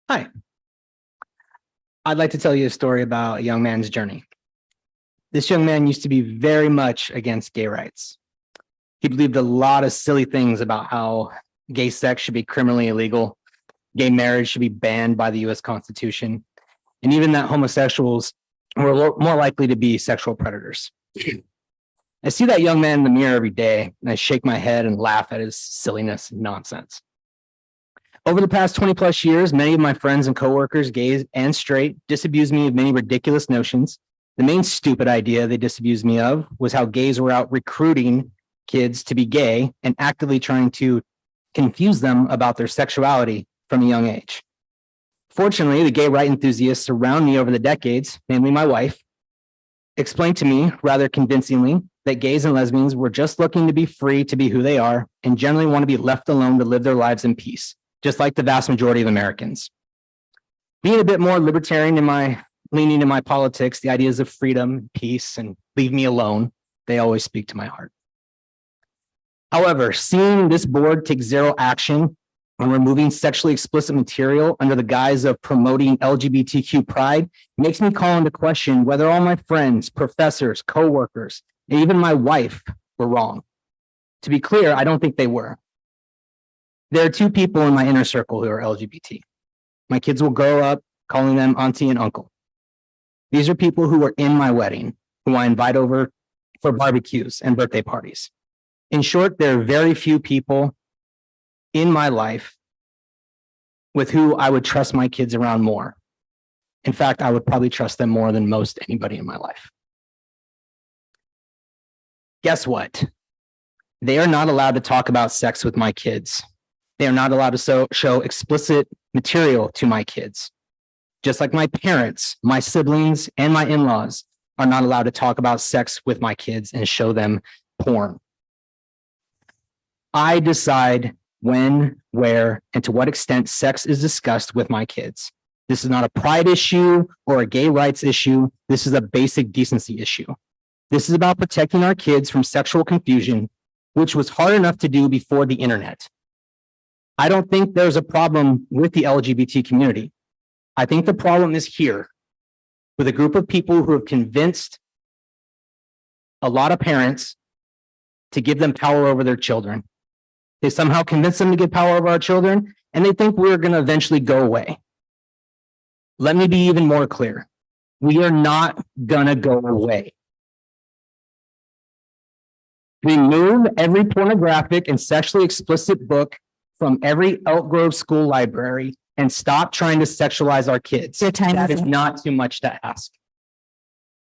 Hi, I'd like to tell you a story about a young man's journey. This young man used to be very much against gay rights. He believed a lot of silly things about how gay sex should be criminally illegal, gay marriage should be banned by the US Constitution, and even that homosexuals were more likely to be sexual predators. I see that young man in the mirror every day, and I shake my head and laugh at his silliness and nonsense. Over the past 20 plus years, many of my friends and coworkers, gay and straight, disabused me of many ridiculous notions. The main stupid idea they disabused me of was how gays were out recruiting kids to be gay and actively trying to confuse them about their sexuality from a young age. Fortunately, the gay right enthusiasts around me over the decades, namely my wife, explained to me rather convincingly that gays and lesbians were just looking to be free to be who they are and generally want to be left alone to live their lives in peace, just like the vast majority of Americans. Being a bit more libertarian in my leaning in my politics, the ideas of freedom, peace, and leave me alone, they always speak to my heart. However, seeing this board take zero action on removing sexually explicit material under the guise of promoting LGBTQ pride makes me call into question whether all my friends, professors, coworkers, and even my wife were wrong. To be clear, I don't think they were. There are two people in my inner circle who are LGBT. My kids will grow up calling them auntie and uncle. These are people who were in my wedding, who I invite over for barbecues and birthday parties. In short, there are very few people in my life with who I would trust my kids around more. In fact, I would probably trust them more than most anybody in my life. Guess what? They are not allowed to talk about sex with my kids. They are not allowed to show explicit material to my kids. Just like my parents, my siblings, and my in-laws are not allowed to talk about sex with my kids and show them porn. I decide when, where, and to what extent sex is discussed with my kids. This is not a pride issue or a gay rights issue. This is a basic decency issue. This is about protecting our kids from sexual confusion, which was hard enough to do before the internet. I don't think there's a problem with the LGBT community. I think the problem is here with a group of people who have convinced a lot of parents to give them power over their children. They somehow convince them to give power over our children, and they think we're going to eventually go away. Let me be even more clear. We are not going to go away. Remove every pornographic and sexually explicit book from every Elk Grove school library and stop trying to sexualize our kids. Your time That is is up. not too much to ask.